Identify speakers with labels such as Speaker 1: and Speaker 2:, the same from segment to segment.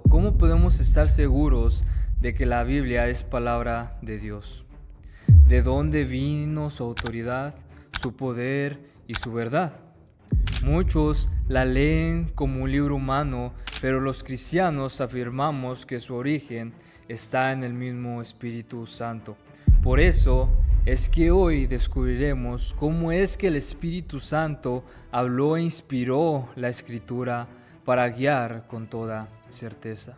Speaker 1: ¿Cómo podemos estar seguros de que la Biblia es palabra de Dios? ¿De dónde vino su autoridad, su poder y su verdad? Muchos la leen como un libro humano, pero los cristianos afirmamos que su origen está en el mismo Espíritu Santo. Por eso es que hoy descubriremos cómo es que el Espíritu Santo habló e inspiró la Escritura para guiar con toda certeza.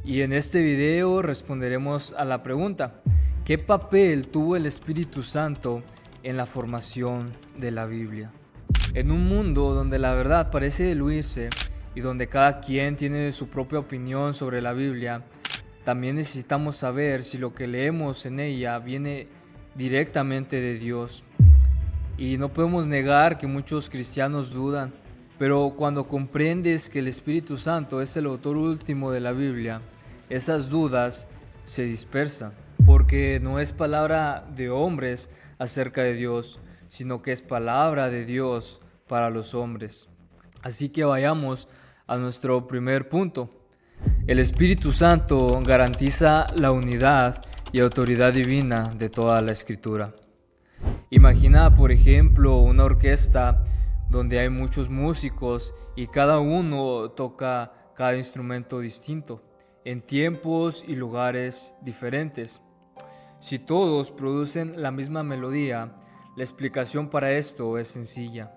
Speaker 1: Y en este video responderemos a la pregunta: ¿qué papel tuvo el Espíritu Santo en la formación de la Biblia? En un mundo donde la verdad parece diluirse y donde cada quien tiene su propia opinión sobre la Biblia, también necesitamos saber si lo que leemos en ella viene directamente de Dios. Y no podemos negar que muchos cristianos dudan, pero cuando comprendes que el Espíritu Santo es el autor último de la Biblia, esas dudas se dispersan, porque no es palabra de hombres acerca de Dios, sino que es palabra de Dios para los hombres. Así que vayamos a nuestro primer punto. El Espíritu Santo garantiza la unidad y autoridad divina de toda la Escritura. Imagina, por ejemplo, una orquesta donde hay muchos músicos y cada uno toca cada instrumento distinto, en tiempos y lugares diferentes. Si todos producen la misma melodía, la explicación para esto es sencilla.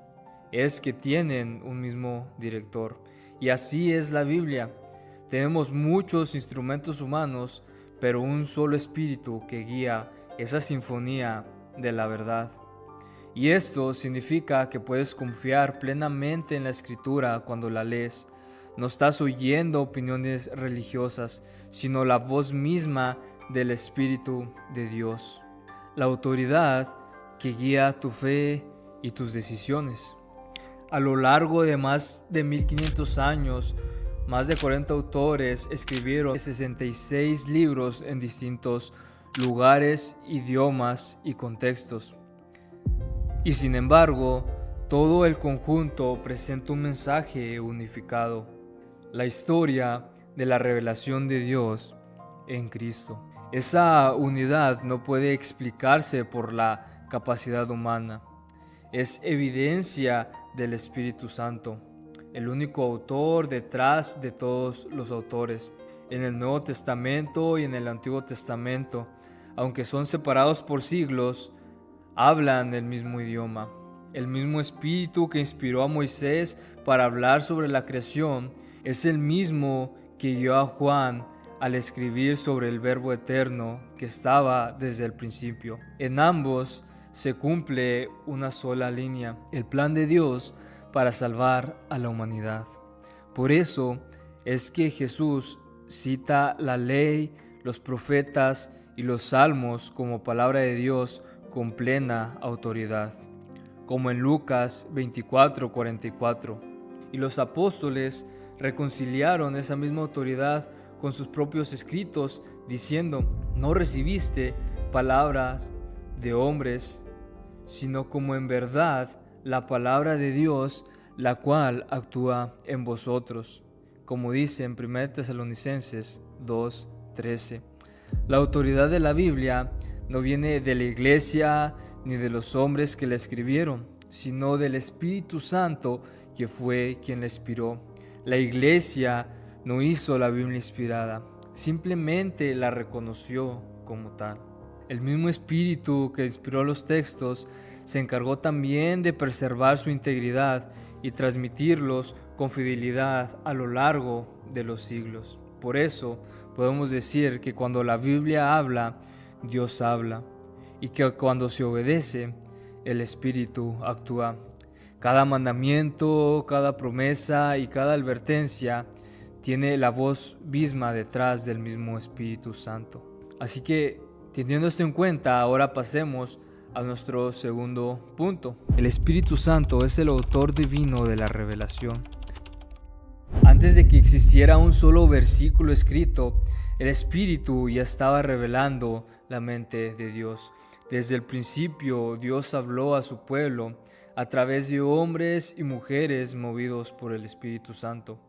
Speaker 1: Es que tienen un mismo director. Y así es la Biblia. Tenemos muchos instrumentos humanos, pero un solo espíritu que guía esa sinfonía de la verdad. Y esto significa que puedes confiar plenamente en la Escritura cuando la lees. No estás oyendo opiniones religiosas, sino la voz misma del Espíritu de Dios. La autoridad que guía tu fe y tus decisiones. A lo largo de más de 1500 años, más de 40 autores escribieron 66 libros en distintos lugares, idiomas y contextos. Y sin embargo, todo el conjunto presenta un mensaje unificado: la historia de la revelación de Dios en Cristo. Esa unidad no puede explicarse por la capacidad humana. Es evidencia del Espíritu Santo, el único autor detrás de todos los autores. En el Nuevo Testamento y en el Antiguo Testamento, aunque son separados por siglos, hablan el mismo idioma. El mismo Espíritu que inspiró a Moisés para hablar sobre la creación es el mismo que guió a Juan al escribir sobre el Verbo eterno que estaba desde el principio. En ambos se cumple una sola línea: el plan de Dios para salvar a la humanidad. Por eso es que Jesús cita la ley, los profetas y los salmos como palabra de Dios con plena autoridad, como en Lucas 24:44. Y los apóstoles reconciliaron esa misma autoridad con sus propios escritos, diciendo: no recibiste palabras de hombres, sino como en verdad la palabra de Dios, la cual actúa en vosotros, como dice en 1 Tesalonicenses 2:13. La autoridad de la Biblia no viene de la iglesia ni de los hombres que la escribieron, sino del Espíritu Santo, que fue quien la inspiró. La iglesia no hizo la Biblia inspirada, simplemente la reconoció como tal. El mismo Espíritu que inspiró los textos se encargó también de preservar su integridad y transmitirlos con fidelidad a lo largo de los siglos. Por eso podemos decir que cuando la Biblia habla, Dios habla, y que cuando se obedece, el Espíritu actúa. Cada mandamiento, cada promesa y cada advertencia tiene la voz misma detrás del mismo Espíritu Santo. Así que, teniendo esto en cuenta, ahora pasemos a nuestro segundo punto. El Espíritu Santo es el autor divino de la revelación. Antes de que existiera un solo versículo escrito, el Espíritu ya estaba revelando la mente de Dios. Desde el principio, Dios habló a su pueblo a través de hombres y mujeres movidos por el Espíritu Santo.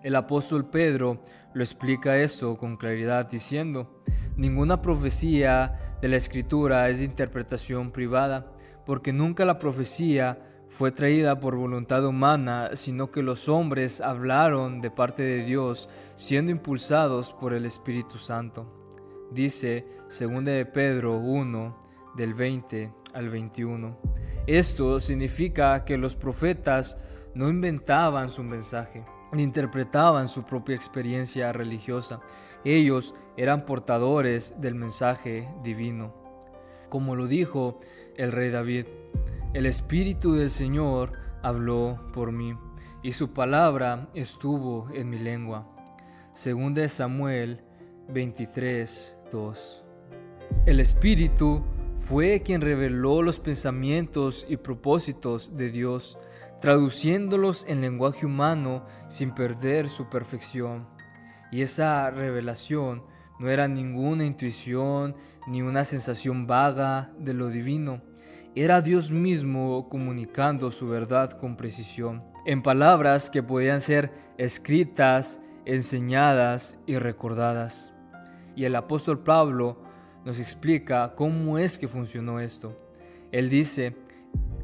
Speaker 1: El apóstol Pedro lo explica esto con claridad diciendo: ninguna profecía de la Escritura es de interpretación privada, porque nunca la profecía fue traída por voluntad humana, sino que los hombres hablaron de parte de Dios, siendo impulsados por el Espíritu Santo. Dice 2 de Pedro 1, del 20 al 21. Esto significa que los profetas no inventaban su mensaje, ni interpretaban su propia experiencia religiosa. Ellos eran portadores del mensaje divino. Como lo dijo el rey David: el Espíritu del Señor habló por mí, y su palabra estuvo en mi lengua. 2 de Samuel 23, 2. El Espíritu fue quien reveló los pensamientos y propósitos de Dios, traduciéndolos en lenguaje humano sin perder su perfección. Y esa revelación no era ninguna intuición ni una sensación vaga de lo divino. Era Dios mismo comunicando su verdad con precisión, en palabras que podían ser escritas, enseñadas y recordadas. Y el apóstol Pablo nos explica cómo es que funcionó esto. Él dice: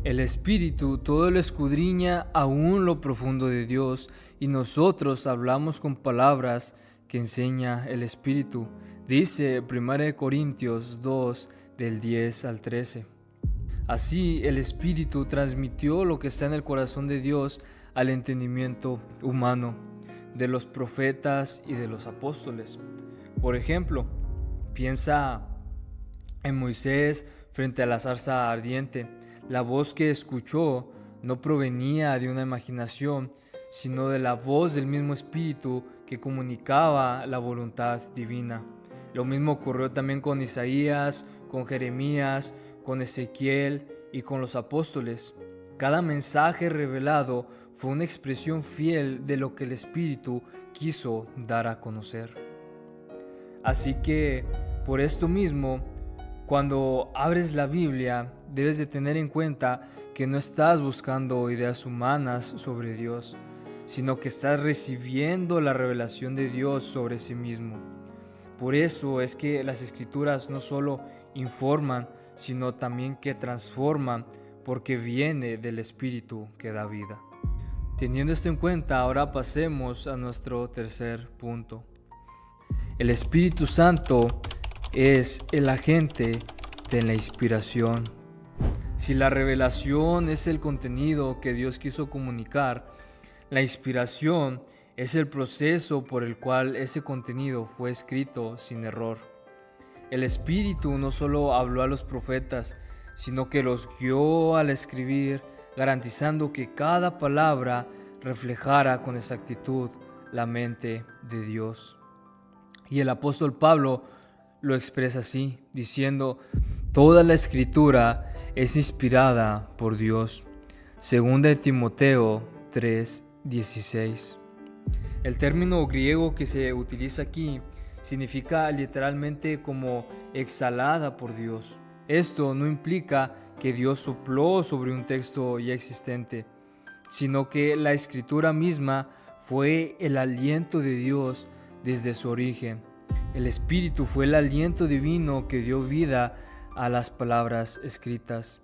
Speaker 1: el Espíritu todo lo escudriña aún lo profundo de Dios, y nosotros hablamos con palabras que enseña el Espíritu. Dice 1 Corintios 2, del 10 al 13. Así el Espíritu transmitió lo que está en el corazón de Dios al entendimiento humano, de los profetas y de los apóstoles. Por ejemplo, piensa en Moisés frente a la zarza ardiente. La voz que escuchó no provenía de una imaginación, sino de la voz del mismo Espíritu que comunicaba la voluntad divina. Lo mismo ocurrió también con Isaías, con Jeremías, con Ezequiel y con los apóstoles. Cada mensaje revelado fue una expresión fiel de lo que el Espíritu quiso dar a conocer. Así que, por esto mismo, cuando abres la Biblia, debes de tener en cuenta que no estás buscando ideas humanas sobre Dios, sino que estás recibiendo la revelación de Dios sobre sí mismo. Por eso es que las Escrituras no solo informan, sino también que transforman, porque viene del Espíritu que da vida. Teniendo esto en cuenta, ahora pasemos a nuestro tercer punto. El Espíritu Santo es el agente de la inspiración. Si la revelación es el contenido que Dios quiso comunicar, la inspiración es el proceso por el cual ese contenido fue escrito sin error. El Espíritu no solo habló a los profetas, sino que los guió al escribir, garantizando que cada palabra reflejara con exactitud la mente de Dios. Y el apóstol Pablo lo expresa así, diciendo: toda la Escritura es inspirada por Dios. 2 de Timoteo 3:16. El término griego que se utiliza aquí significa literalmente como exhalada por Dios. Esto no implica que Dios sopló sobre un texto ya existente, sino que la Escritura misma fue el aliento de Dios desde su origen. El Espíritu fue el aliento divino que dio vida a las palabras escritas.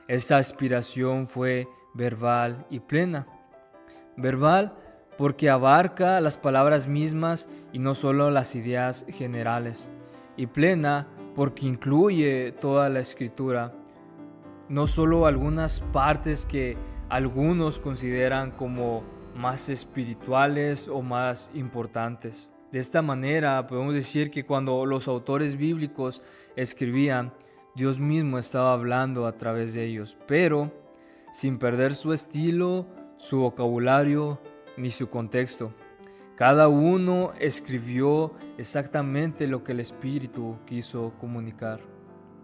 Speaker 1: Esa inspiración fue verbal y plena. Verbal porque abarca las palabras mismas y no solo las ideas generales. Y plena porque incluye toda la Escritura, no solo algunas partes que algunos consideran como más espirituales o más importantes. De esta manera podemos decir que cuando los autores bíblicos escribían, Dios mismo estaba hablando a través de ellos, pero sin perder su estilo, su vocabulario ni su contexto. Cada uno escribió exactamente lo que el Espíritu quiso comunicar.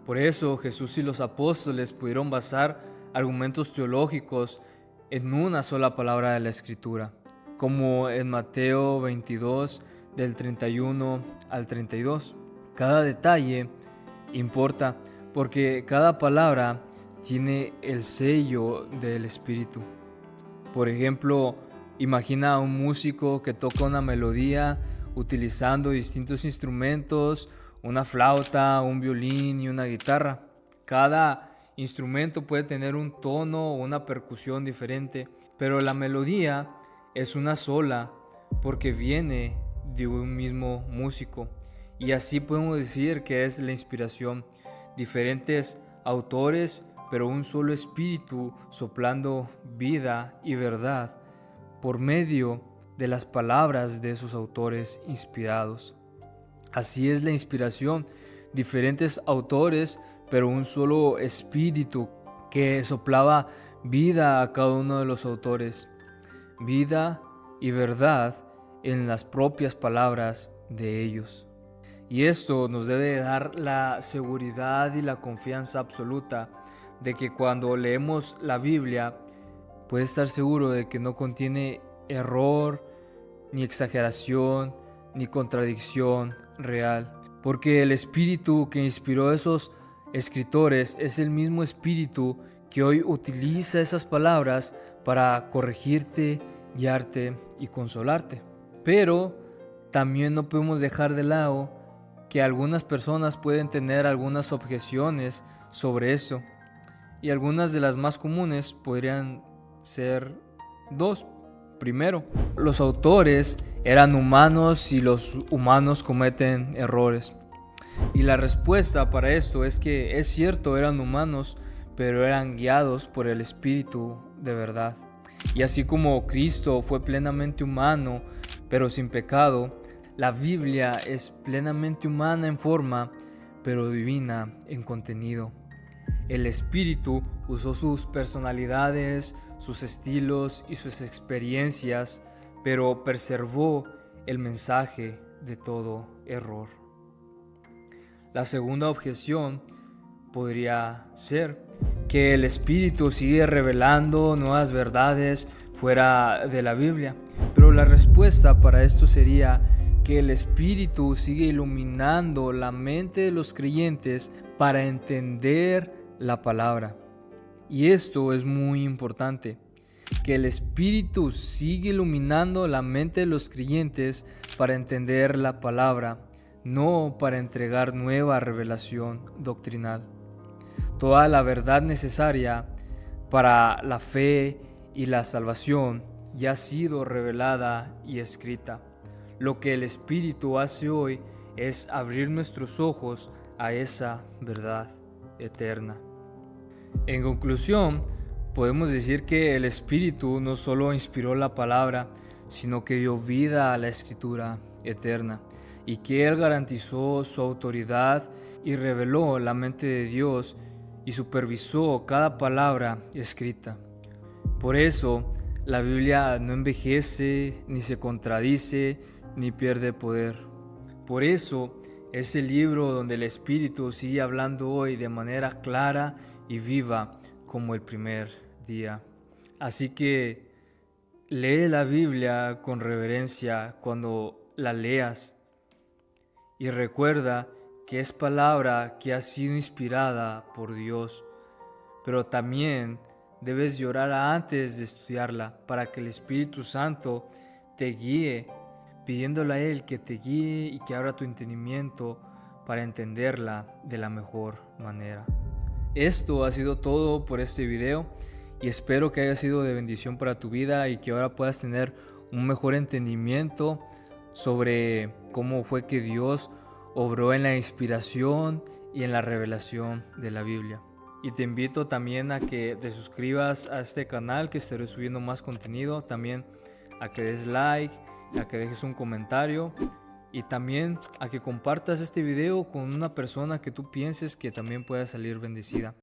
Speaker 1: Por eso Jesús y los apóstoles pudieron basar argumentos teológicos en una sola palabra de la Escritura, como en Mateo 22, del 31 al 32. Cada detalle importa porque cada palabra tiene el sello del Espíritu. Por ejemplo, Imagina a un músico que toca una melodía utilizando distintos instrumentos, una flauta, un violín y una guitarra. Cada instrumento puede tener un tono o una percusión diferente, pero la melodía es una sola porque viene de un mismo músico. Y así podemos decir que es la inspiración. Diferentes autores, pero un solo espíritu soplando vida y verdad por medio de las palabras de esos autores inspirados. Así es la inspiración, diferentes autores, pero un solo espíritu que soplaba vida a cada uno de los autores, vida y verdad en las propias palabras de ellos. Y esto nos debe dar la seguridad y la confianza absoluta de que cuando leemos la Biblia, puedes estar seguro de que no contiene error, ni exageración, ni contradicción real. Porque el espíritu que inspiró a esos escritores es el mismo espíritu que hoy utiliza esas palabras para corregirte, guiarte y consolarte. Pero también no podemos dejar de lado que algunas personas pueden tener algunas objeciones sobre eso. Y algunas de las más comunes podrían ser dos. Primero, los autores eran humanos y los humanos cometen errores. Y la respuesta para esto es que es cierto, eran humanos, pero eran guiados por el Espíritu de verdad. Y así como Cristo fue plenamente humano, pero sin pecado, la Biblia es plenamente humana en forma, pero divina en contenido. El Espíritu usó sus personalidades, sus estilos y sus experiencias, pero preservó el mensaje de todo error. La segunda objeción podría ser que el Espíritu sigue revelando nuevas verdades fuera de la Biblia, pero la respuesta para esto sería que el Espíritu sigue iluminando la mente de los creyentes para entender la palabra. Y esto es muy importante, que el Espíritu sigue iluminando la mente de los creyentes para entender la palabra, no para entregar nueva revelación doctrinal. Toda la verdad necesaria para la fe y la salvación ya ha sido revelada y escrita. Lo que el Espíritu hace hoy es abrir nuestros ojos a esa verdad eterna. En conclusión, podemos decir que el Espíritu no solo inspiró la palabra, sino que dio vida a la Escritura eterna, y que Él garantizó su autoridad y reveló la mente de Dios y supervisó cada palabra escrita. Por eso, la Biblia no envejece, ni se contradice, ni pierde poder. Por eso, es el libro donde el Espíritu sigue hablando hoy de manera clara y viva como el primer día. Así que lee la Biblia con reverencia cuando la leas y recuerda que es palabra que ha sido inspirada por Dios, pero también debes llorar antes de estudiarla para que el Espíritu Santo te guíe, pidiéndole a Él que te guíe y que abra tu entendimiento para entenderla de la mejor manera. Esto ha sido todo por este video y espero que haya sido de bendición para tu vida y que ahora puedas tener un mejor entendimiento sobre cómo fue que Dios obró en la inspiración y en la revelación de la Biblia. Y te invito también a que te suscribas a este canal, que estaré subiendo más contenido, también a que des like, a que dejes un comentario y también a que compartas este video con una persona que tú pienses que también pueda salir bendecida.